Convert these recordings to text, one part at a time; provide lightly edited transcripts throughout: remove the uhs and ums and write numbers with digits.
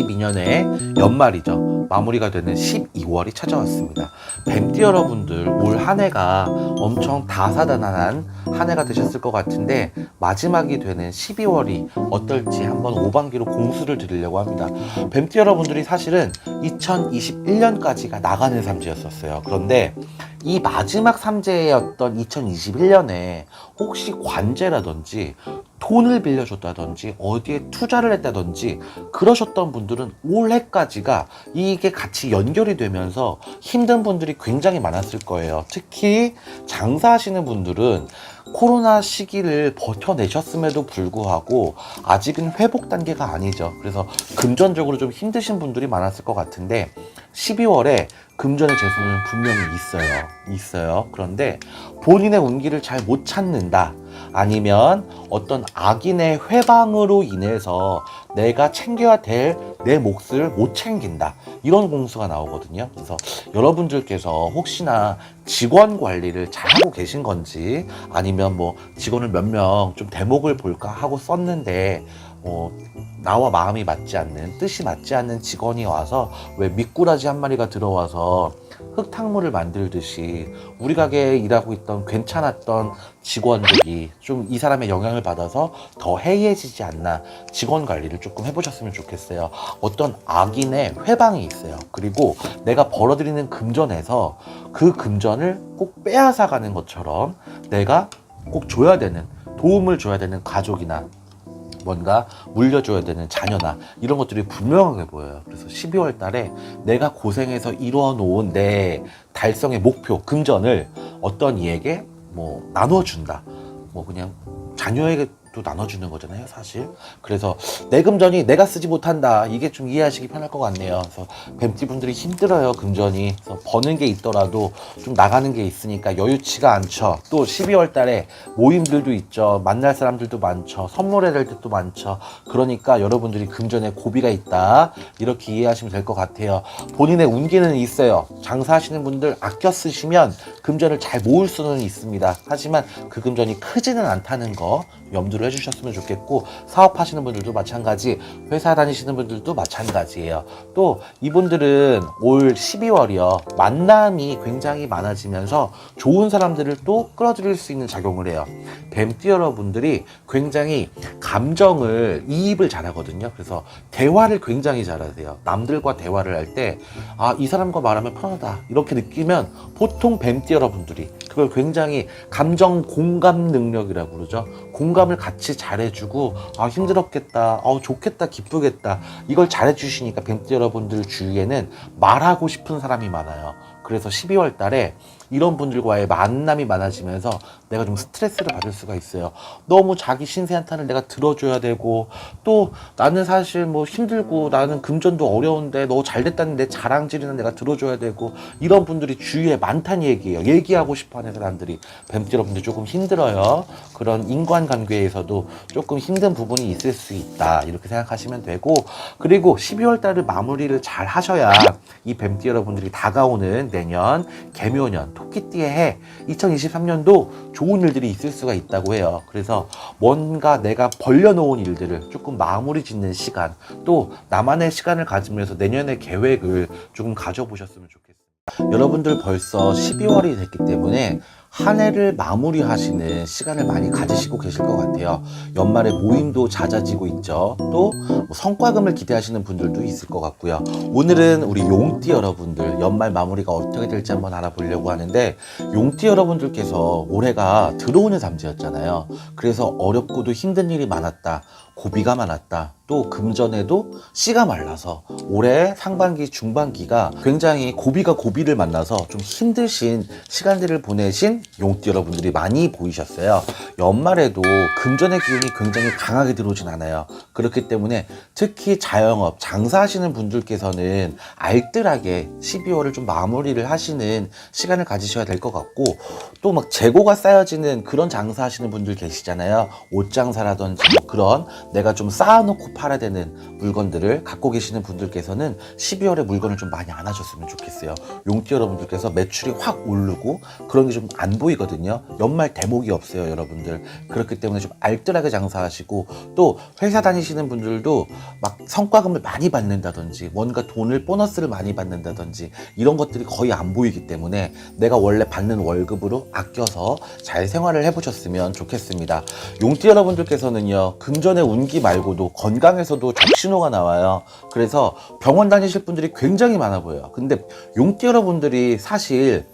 2022년의 연말이죠. 마무리가 되는 12월이 찾아왔습니다. 뱀띠 여러분들 올 한 해가 엄청 다사다난한 한 해가 되셨을 것 같은데 마지막이 되는 12월이 어떨지 한번 오반기로 공수를 드리려고 합니다. 뱀띠 여러분들이 사실은 2021년까지가 나가는 삼재였었어요. 그런데 이 마지막 삼재였던 2021년에 혹시 관제라든지 돈을 빌려줬다든지 어디에 투자를 했다든지 그러셨던 분들은 올해까지가 이게 같이 연결이 되면서 힘든 분들이 굉장히 많았을 거예요. 특히 장사하시는 분들은 코로나 시기를 버텨내셨음에도 불구하고 아직은 회복 단계가 아니죠. 그래서 금전적으로 좀 힘드신 분들이 많았을 것 같은데 12월에 금전의 재수는 분명히 있어요. 그런데 본인의 운기를 잘 못 찾는다. 아니면 어떤 악인의 회방으로 인해서 내가 챙겨야 될 내 몫을 못 챙긴다. 이런 공수가 나오거든요. 그래서 여러분들께서 혹시나 직원 관리를 잘하고 계신 건지 아니면 뭐 직원을 몇 명 좀 대목을 볼까 하고 썼는데 나와 마음이 맞지 않는, 뜻이 맞지 않는 직원이 와서 왜 미꾸라지 한 마리가 들어와서 흙탕물을 만들듯이 우리 가게에 일하고 있던 괜찮았던 직원들이 좀 이 사람의 영향을 받아서 더 해이해지지 않나. 직원 관리를 조금 해보셨으면 좋겠어요. 어떤 악인의 회방이 있어요. 그리고 내가 벌어들이는 금전에서 그 금전을 꼭 빼앗아가는 것처럼 내가 꼭 줘야 되는, 도움을 줘야 되는 가족이나 뭔가 물려줘야 되는 자녀나 이런 것들이 분명하게 보여요. 그래서 12월 달에 내가 고생해서 이루어 놓은 내 달성의 목표, 금전을 어떤 이에게 뭐 나눠준다. 뭐 그냥 자녀에게 또 나눠주는 거잖아요, 사실. 그래서 내 금전이 내가 쓰지 못한다. 이게 좀 이해하시기 편할 것 같네요. 그래서 뱀띠 분들이 힘들어요, 금전이. 그래서 버는 게 있더라도 좀 나가는 게 있으니까 여유치가 않죠. 또 12월 달에 모임들도 있죠. 만날 사람들도 많죠. 선물해야 될 때도 많죠. 그러니까 여러분들이 금전에 고비가 있다. 이렇게 이해하시면 될 것 같아요. 본인의 운기는 있어요. 장사하시는 분들 아껴 쓰시면 금전을 잘 모을 수는 있습니다. 하지만 그 금전이 크지는 않다는 거 염두를 해주셨으면 좋겠고, 사업하시는 분들도 마찬가지, 회사 다니시는 분들도 마찬가지예요. 또 이분들은 올 12월이요 만남이 굉장히 많아지면서 좋은 사람들을 또 끌어들일 수 있는 작용을 해요. 뱀띠 여러분들이 굉장히 감정을 이입을 잘하거든요. 그래서 대화를 굉장히 잘하세요. 남들과 대화를 할 때 이 사람과 말하면 편하다 이렇게 느끼면 보통 뱀띠 여러분들이 그걸 굉장히 감정 공감 능력이라고 그러죠. 공감을 같이 잘해주고 힘들었겠다, 좋겠다, 기쁘겠다 이걸 잘해주시니까 뱀띠 여러분들 주위에는 말하고 싶은 사람이 많아요. 그래서 12월 달에 이런 분들과의 만남이 많아지면서 내가 좀 스트레스를 받을 수가 있어요. 너무 자기 신세 한탄을 내가 들어줘야 되고, 또 나는 사실 뭐 힘들고 나는 금전도 어려운데 너 잘됐다는 내 자랑질이나 내가 들어줘야 되고, 이런 분들이 주위에 많다는 얘기예요. 얘기하고 싶어하는 사람들이. 뱀띠 여러분들 조금 힘들어요. 그런 인간관계에서도 조금 힘든 부분이 있을 수 있다 이렇게 생각하시면 되고, 그리고 12월 달을 마무리를 잘 하셔야 이 뱀띠 여러분들이 다가오는 내년 개묘년 토끼띠의 해 2023년도 좋은 일들이 있을 수가 있다고 해요. 그래서 뭔가 내가 벌려놓은 일들을 조금 마무리 짓는 시간, 또 나만의 시간을 가지면서 내년의 계획을 조금 가져보셨으면 좋겠습니다. 여러분들 벌써 12월이 됐기 때문에 한 해를 마무리하시는 시간을 많이 가지시고 계실 것 같아요. 연말에 모임도 잦아지고 있죠. 또 성과금을 기대하시는 분들도 있을 것 같고요. 오늘은 우리 용띠 여러분들 연말 마무리가 어떻게 될지 한번 알아보려고 하는데, 용띠 여러분들께서 올해가 들어오는 삼재였잖아요. 그래서 어렵고도 힘든 일이 많았다, 고비가 많았다, 또 금전에도 씨가 말라서 올해 상반기 중반기가 굉장히 고비가 고비를 만나서 좀 힘드신 시간들을 보내신 용띠 여러분들이 많이 보이셨어요. 연말에도 금전의 기운이 굉장히 강하게 들어오진 않아요. 그렇기 때문에 특히 자영업 장사하시는 분들께서는 알뜰하게 12월을 좀 마무리를 하시는 시간을 가지셔야 될 것 같고, 또 막 재고가 쌓여지는 그런 장사하시는 분들 계시잖아요. 옷 장사라든지 뭐 그런 내가 좀 쌓아놓고 팔아야 되는 물건들을 갖고 계시는 분들께서는 12월에 물건을 좀 많이 안 하셨으면 좋겠어요. 용띠 여러분들께서 매출이 확 오르고 그런 게 좀 안 보이거든요. 연말 대목이 없어요, 여러분들. 여러분들. 그렇기 때문에 좀 알뜰하게 장사하시고, 또 회사 다니시는 분들도 막 성과금을 많이 받는다든지 뭔가 돈을 보너스를 많이 받는다든지 이런 것들이 거의 안 보이기 때문에 내가 원래 받는 월급으로 아껴서 잘 생활을 해보셨으면 좋겠습니다. 용띠 여러분들께서는요, 금전의 운기 말고도 건강에서도 적신호가 나와요. 그래서 병원 다니실 분들이 굉장히 많아 보여요. 근데 용띠 여러분들이 사실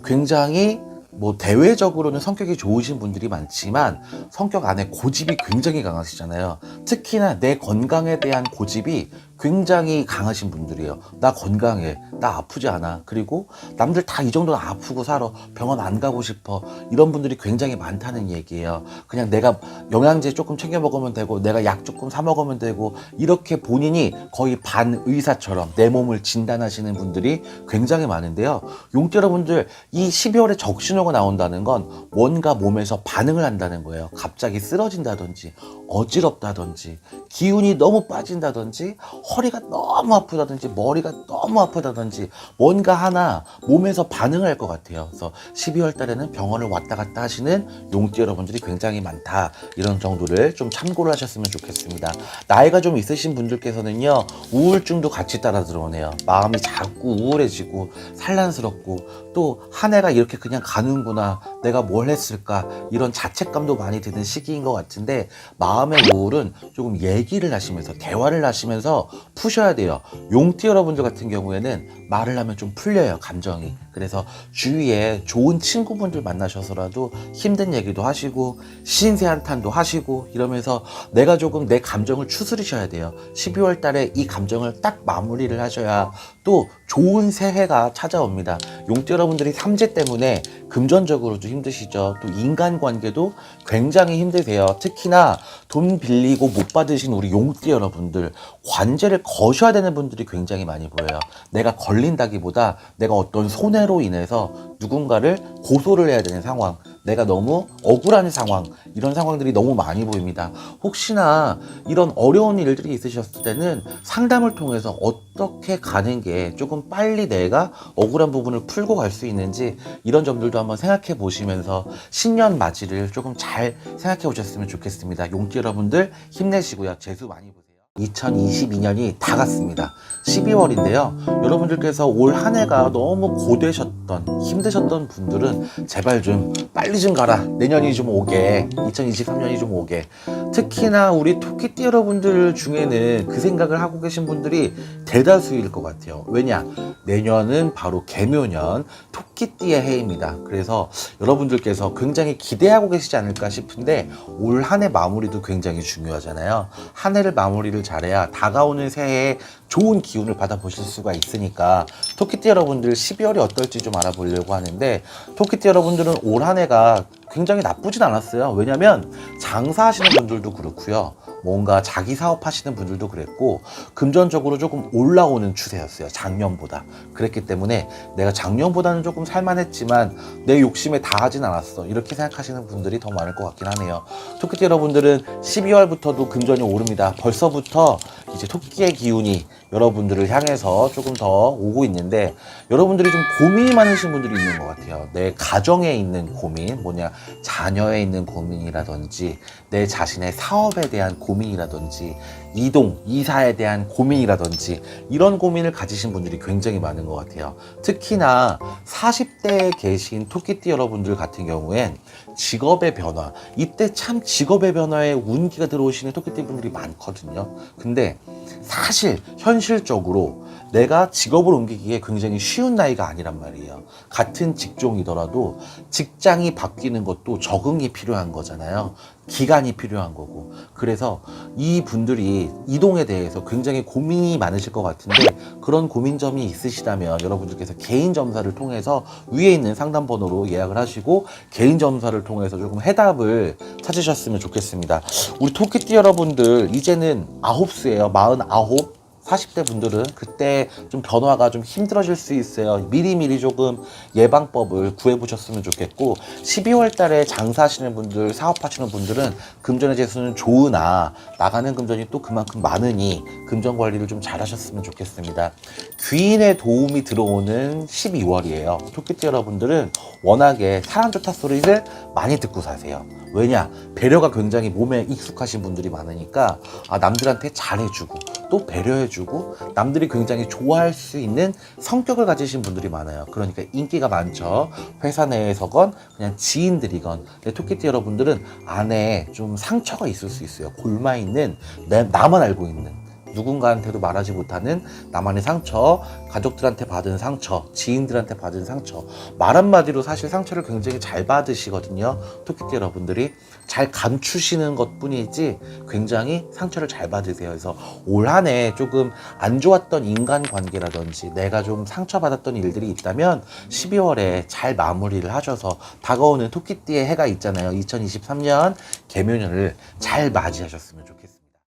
굉장히 뭐 대외적으로는 성격이 좋으신 분들이 많지만 성격 안에 고집이 굉장히 강하시잖아요. 특히나 내 건강에 대한 고집이 굉장히 강하신 분들이에요. 나 건강해, 나 아프지 않아, 그리고 남들 다 이 정도는 아프고 살아, 병원 안 가고 싶어, 이런 분들이 굉장히 많다는 얘기예요. 그냥 내가 영양제 조금 챙겨 먹으면 되고 내가 약 조금 사 먹으면 되고, 이렇게 본인이 거의 반의사처럼 내 몸을 진단하시는 분들이 굉장히 많은데요. 용띠 여러분들, 이 12월에 적신호가 나온다는 건 뭔가 몸에서 반응을 한다는 거예요. 갑자기 쓰러진다든지 어지럽다든지 기운이 너무 빠진다든지 허리가 너무 아프다든지 머리가 너무 아프다든지 뭔가 하나 몸에서 반응을 할 것 같아요. 그래서 12월 달에는 병원을 왔다 갔다 하시는 용띠 여러분들이 굉장히 많다, 이런 정도를 좀 참고를 하셨으면 좋겠습니다. 나이가 좀 있으신 분들께서는요, 우울증도 같이 따라 들어오네요. 마음이 자꾸 우울해지고 산란스럽고, 또 한 해가 이렇게 그냥 가는구나, 내가 뭘 했을까, 이런 자책감도 많이 드는 시기인 것 같은데, 마음의 우울은 조금 얘기를 하시면서 대화를 하시면서 푸셔야 돼요. 용띠 여러분들 같은 경우에는 말을 하면 좀 풀려요, 감정이. 그래서 주위에 좋은 친구분들 만나셔서라도 힘든 얘기도 하시고 신세한탄도 하시고 이러면서 내가 조금 내 감정을 추스리셔야 돼요. 12월 달에 이 감정을 딱 마무리를 하셔야 또 좋은 새해가 찾아옵니다. 용띠 여러분들이 삼재 때문에 금전적으로도 힘드시죠. 또 인간관계도 굉장히 힘드세요. 특히나 돈 빌리고 못 받으신 우리 용띠 여러분들, 관제를 거셔야 되는 분들이 굉장히 많이 보여요. 내가 걸린다기보다 내가 어떤 손해로 인해서 누군가를 고소를 해야 되는 상황, 내가 너무 억울한 상황, 이런 상황들이 너무 많이 보입니다. 혹시나 이런 어려운 일들이 있으셨을 때는 상담을 통해서 어떻게 가는 게 조금 빨리 내가 억울한 부분을 풀고 갈 수 있는지, 이런 점들도 한번 생각해 보시면서 신년 맞이를 조금 잘 생각해 보셨으면 좋겠습니다. 용띠 여러분들 힘내시고요. 재수 많이 보세요. 2022년이 다 갔습니다. 12월인데요. 여러분들께서 올 한 해가 너무 고되셨던, 힘드셨던 분들은 제발 좀 빨리 좀 가라. 내년이 좀 오게. 2023년이 좀 오게. 특히나 우리 토끼띠 여러분들 중에는 그 생각을 하고 계신 분들이 대다수일 것 같아요. 왜냐? 내년은 바로 개묘년 토끼띠의 해입니다. 그래서 여러분들께서 굉장히 기대하고 계시지 않을까 싶은데, 올 한 해 마무리도 굉장히 중요하잖아요. 한 해를 마무리를 잘해야 다가오는 새해에 좋은 기운을 받아보실 수가 있으니까 토끼띠 여러분들 12월이 어떨지 좀 알아보려고 하는데, 토끼띠 여러분들은 올 한 해가 굉장히 나쁘진 않았어요. 왜냐면 장사하시는 분들도 그렇고요, 뭔가 자기 사업하시는 분들도 그랬고, 금전적으로 조금 올라오는 추세였어요, 작년보다. 그랬기 때문에 내가 작년보다는 조금 살만했지만 내 욕심에 다 하진 않았어, 이렇게 생각하시는 분들이 더 많을 것 같긴 하네요. 토끼띠 여러분들은 12월부터도 금전이 오릅니다. 벌써부터 이제 토끼의 기운이 여러분들을 향해서 조금 더 오고 있는데, 여러분들이 좀 고민이 많으신 분들이 있는 것 같아요. 내 가정에 있는 고민, 뭐냐, 자녀에 있는 고민이라든지 내 자신의 사업에 대한 고민이라든지 이동, 이사에 대한 고민이라든지 이런 고민을 가지신 분들이 굉장히 많은 것 같아요. 특히나 40대에 계신 토끼띠 여러분들 같은 경우엔 직업의 변화, 이때 참 직업의 변화에 운기가 들어오시는 토끼띠 분들이 많거든요. 근데 사실 현실적으로 내가 직업을 옮기기에 굉장히 쉬운 나이가 아니란 말이에요. 같은 직종이더라도 직장이 바뀌는 것도 적응이 필요한 거잖아요. 기간이 필요한 거고. 그래서 이 분들이 이동에 대해서 굉장히 고민이 많으실 것 같은데, 그런 고민점이 있으시다면 여러분들께서 개인 점사를 통해서 위에 있는 상담 번호로 예약을 하시고 개인 점사를 통해서 조금 해답을 찾으셨으면 좋겠습니다. 우리 토끼띠 여러분들, 이제는 9수예요. 49. 40대 분들은 그때 좀 변화가 좀 힘들어질 수 있어요. 미리미리 조금 예방법을 구해보셨으면 좋겠고, 12월 달에 장사하시는 분들, 사업하시는 분들은 금전의 재수는 좋으나 나가는 금전이 또 그만큼 많으니 금전 관리를 좀 잘하셨으면 좋겠습니다. 귀인의 도움이 들어오는 12월이에요. 토끼띠 여러분들은 워낙에 사람 좋다 소리를 많이 듣고 사세요. 왜냐? 배려가 굉장히 몸에 익숙하신 분들이 많으니까 남들한테 잘해주고 또 배려해주고 남들이 굉장히 좋아할 수 있는 성격을 가지신 분들이 많아요. 그러니까 인기가 많죠. 회사 내에서건 그냥 지인들이건. 근데 토끼띠 여러분들은 안에 좀 상처가 있을 수 있어요. 골마있는, 나만 알고 있는, 누군가한테도 말하지 못하는 나만의 상처, 가족들한테 받은 상처, 지인들한테 받은 상처, 말 한마디로 사실 상처를 굉장히 잘 받으시거든요. 토끼띠 여러분들이 잘 감추시는 것 뿐이지 굉장히 상처를 잘 받으세요. 그래서 올 한 해 조금 안 좋았던 인간관계라든지 내가 좀 상처받았던 일들이 있다면 12월에 잘 마무리를 하셔서 다가오는 토끼띠의 해가 있잖아요. 2023년 개묘년을 잘 맞이하셨으면 좋겠습니다.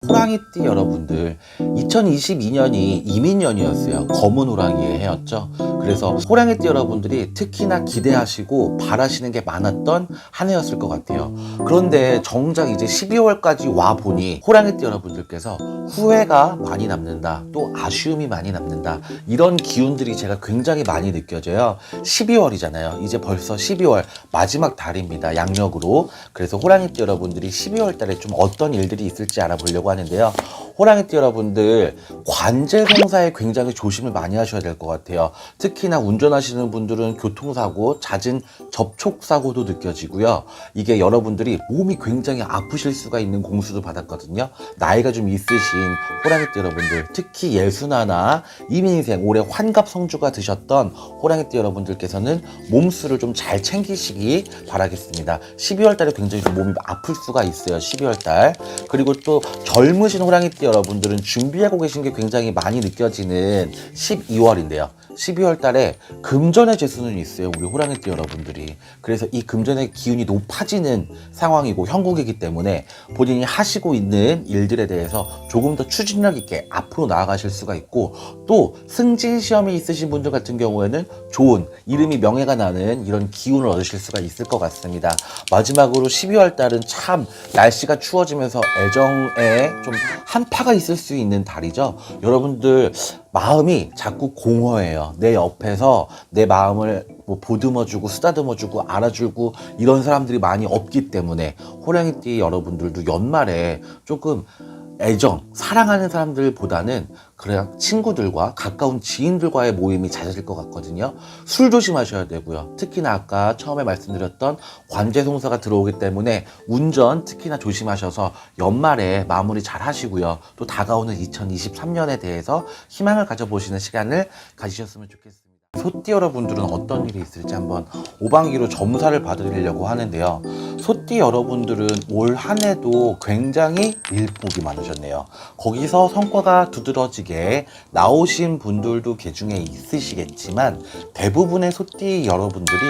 호랑이띠 여러분들, 2022년이 이민년이었어요. 검은 호랑이의 해였죠. 그래서 호랑이띠 여러분들이 특히나 기대하시고 바라시는 게 많았던 한 해였을 것 같아요. 그런데 정작 이제 12월까지 와 보니 호랑이띠 여러분들께서 후회가 많이 남는다, 또 아쉬움이 많이 남는다, 이런 기운들이 제가 굉장히 많이 느껴져요. 12월이잖아요. 이제 벌써 12월 마지막 달입니다. 양력으로. 그래서 호랑이띠 여러분들이 12월 달에 좀 어떤 일들이 있을지 알아보려고 하는데요. 호랑이띠 여러분들, 관제송사에 굉장히 조심을 많이 하셔야 될 것 같아요. 특히나 운전하시는 분들은 교통사고, 잦은 접촉사고도 느껴지고요. 이게 여러분들이 몸이 굉장히 아프실 수가 있는 공수도 받았거든요. 나이가 좀 있으신 호랑이띠 여러분들, 특히 예순하나 이민생 올해 환갑성주가 드셨던 호랑이띠 여러분들께서는 몸수를 좀 잘 챙기시기 바라겠습니다. 12월 달에 굉장히 좀 몸이 아플 수가 있어요. 12월 달. 그리고 또 젊으신 호랑이띠 여러분들은 준비하고 계신 게 굉장히 많이 느껴지는 12월인데요. 12월 달에 금전의 재수는 있어요. 우리 호랑이띠 여러분들이. 그래서 이 금전의 기운이 높아지는 상황이고 형국이기 때문에 본인이 하시고 있는 일들에 대해서 조금 더 추진력 있게 앞으로 나아가실 수가 있고, 또 승진 시험이 있으신 분들 같은 경우에는 좋은 이름이 명예가 나는 이런 기운을 얻으실 수가 있을 것 같습니다. 마지막으로 12월 달은 참 날씨가 추워지면서 애정에 좀 한파가 있을 수 있는 달이죠. 여러분들 마음이 자꾸 공허해요. 내 옆에서 내 마음을 보듬어주고 쓰다듬어주고 알아주고 이런 사람들이 많이 없기 때문에 호랑이띠 여러분들도 연말에 조금 애정, 사랑하는 사람들보다는 그냥 친구들과 가까운 지인들과의 모임이 잦아질 것 같거든요. 술 조심하셔야 되고요. 특히나 아까 처음에 말씀드렸던 관제송사가 들어오기 때문에 운전 특히나 조심하셔서 연말에 마무리 잘 하시고요. 또 다가오는 2023년에 대해서 희망을 가져보시는 시간을 가지셨으면 좋겠습니다. 소띠 여러분들은 어떤 일이 있을지 한번 오방기로 점사를 봐드리려고 하는데요. 소띠 여러분들은 올 한 해도 굉장히 일복이 많으셨네요. 거기서 성과가 두드러지게 나오신 분들도 계중에 있으시겠지만 대부분의 소띠 여러분들이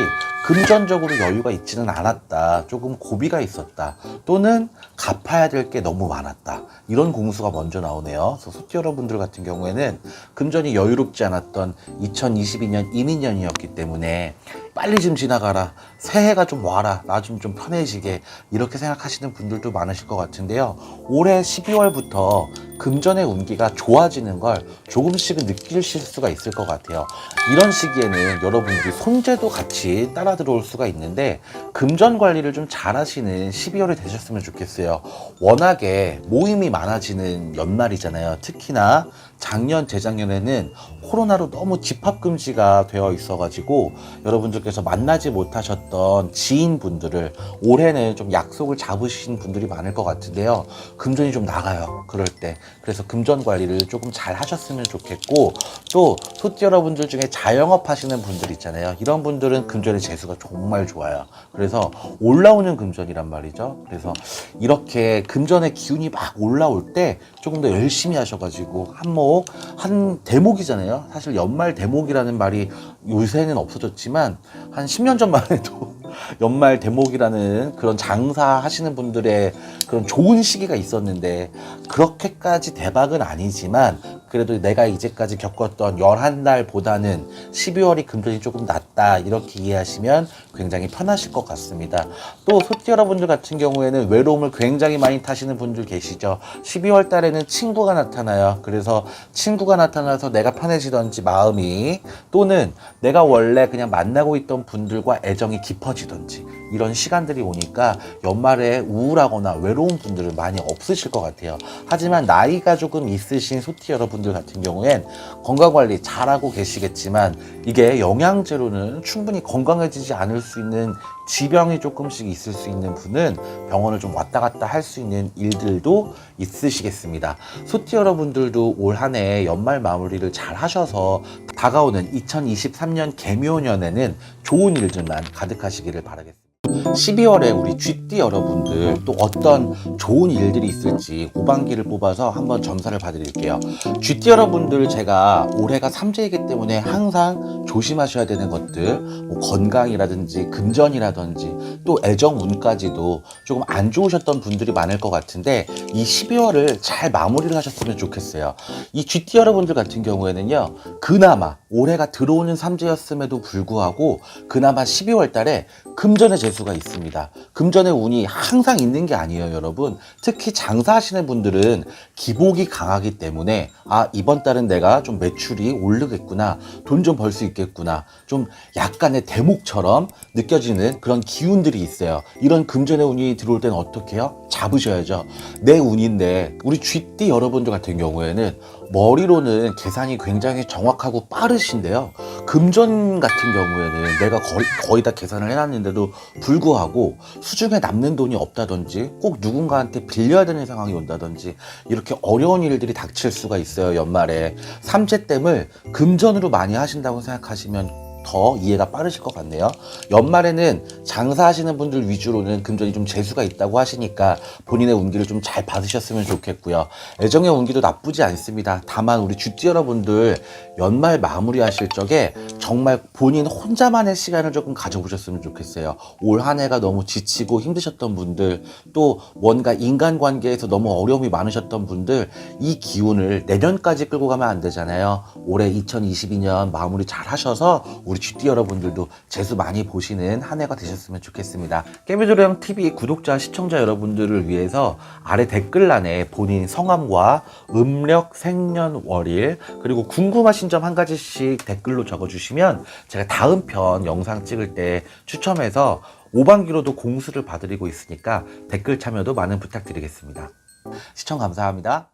금전적으로 여유가 있지는 않았다, 조금 고비가 있었다, 또는 갚아야 될 게 너무 많았다, 이런 공수가 먼저 나오네요. 그래서 소띠 여러분들 같은 경우에는 금전이 여유롭지 않았던 2022년 이민년이었기 때문에 빨리 좀 지나가라, 새해가 좀 와라, 나 좀 편해지게, 이렇게 생각하시는 분들도 많으실 것 같은데요. 올해 12월부터 금전의 운기가 좋아지는 걸 조금씩은 느끼실 수가 있을 것 같아요. 이런 시기에는 여러분들이 손재도 같이 따라 들어올 수가 있는데 금전 관리를 좀 잘하시는 12월이 되셨으면 좋겠어요. 워낙에 모임이 많아지는 연말이잖아요. 특히나 작년, 재작년에는 코로나로 너무 집합금지가 되어 있어가지고 여러분들께서 만나지 못하셨던 지인분들을 올해는 좀 약속을 잡으신 분들이 많을 것 같은데요. 금전이 좀 나가요, 그럴 때. 그래서 금전 관리를 조금 잘 하셨으면 좋겠고, 또 소띠 여러분들 중에 자영업 하시는 분들 있잖아요. 이런 분들은 금전의 재수가 정말 좋아요. 그래서 올라오는 금전이란 말이죠. 그래서 이렇게 금전의 기운이 막 올라올 때 조금 더 열심히 하셔가지고 한 대목이잖아요. 사실 연말 대목이라는 말이 요새는 없어졌지만 한 10년 전만 해도 연말 대목이라는 그런 장사 하시는 분들의 그런 좋은 시기가 있었는데, 그렇게까지 대박은 아니지만 그래도 내가 이제까지 겪었던 11달보다는 12월이 금전이 조금 낫다, 이렇게 이해하시면 굉장히 편하실 것 같습니다. 또 소띠 여러분들 같은 경우에는 외로움을 굉장히 많이 타시는 분들 계시죠. 12월 달에는 친구가 나타나요. 그래서 친구가 나타나서 내가 편해지던지 마음이, 또는 내가 원래 그냥 만나고 있던 분들과 애정이 깊어지던지, 이런 시간들이 오니까 연말에 우울하거나 외로운 분들은 많이 없으실 것 같아요. 하지만 나이가 조금 있으신 소띠 여러분들 같은 경우엔 건강관리 잘하고 계시겠지만, 이게 영양제로는 충분히 건강해지지 않을 수 있는 지병이 조금씩 있을 수 있는 분은 병원을 좀 왔다 갔다 할 수 있는 일들도 있으시겠습니다. 소띠 여러분들도 올 한 해 연말 마무리를 잘 하셔서 다가오는 2023년 개묘년에는 좋은 일들만 가득하시기를 바라겠습니다. 12월에 우리 쥐띠 여러분들 또 어떤 좋은 일들이 있을지 후반기를 뽑아서 한번 점사를 봐드릴게요. 쥐띠 여러분들, 제가 올해가 삼재이기 때문에 항상 조심하셔야 되는 것들, 뭐 건강이라든지 금전이라든지 또 애정 운까지도 조금 안 좋으셨던 분들이 많을 것 같은데, 이 12월을 잘 마무리를 하셨으면 좋겠어요. 이 쥐띠 여러분들 같은 경우에는요, 그나마 올해가 들어오는 삼재였음에도 불구하고 그나마 12월 달에 금전의 재수가 있습니다. 금전의 운이 항상 있는 게 아니에요, 여러분. 특히 장사하시는 분들은 기복이 강하기 때문에, 아, 이번 달은 내가 좀 매출이 오르겠구나, 돈 좀 벌 수 있겠구나, 좀 약간의 대목처럼 느껴지는 그런 기운들이 있어요. 이런 금전의 운이 들어올 때는 어떻게 해요? 잡으셔야죠. 내 운인데, 우리 쥐띠 여러분들 같은 경우에는 머리로는 계산이 굉장히 정확하고 빠르신데요, 금전 같은 경우에는 내가 거의 다 계산을 해놨는데도 불구하고 수중에 남는 돈이 없다든지, 꼭 누군가한테 빌려야 되는 상황이 온다든지, 이렇게 어려운 일들이 닥칠 수가 있어요. 연말에 삼재댐을 금전으로 많이 하신다고 생각하시면 더 이해가 빠르실 것 같네요. 연말에는 장사하시는 분들 위주로는 금전이 좀 재수가 있다고 하시니까 본인의 운기를 좀 잘 받으셨으면 좋겠고요. 애정의 운기도 나쁘지 않습니다. 다만 우리 쥐띠 여러분들 연말 마무리하실 적에 정말 본인 혼자만의 시간을 조금 가져보셨으면 좋겠어요. 올 한 해가 너무 지치고 힘드셨던 분들, 또 뭔가 인간관계에서 너무 어려움이 많으셨던 분들, 이 기운을 내년까지 끌고 가면 안 되잖아요. 올해 2022년 마무리 잘 하셔서 우리 쥐띠 여러분들도 재수 많이 보시는 한 해가 되셨으면 좋겠습니다. 깨미도령 TV 구독자, 시청자 여러분들을 위해서 아래 댓글란에 본인 성함과 음력, 생년, 월일, 그리고 궁금하신 점 한 가지씩 댓글로 적어주시면 제가 다음 편 영상 찍을 때 추첨해서 5반기로도 공수를 봐드리고 있으니까 댓글 참여도 많은 부탁드리겠습니다. 시청 감사합니다.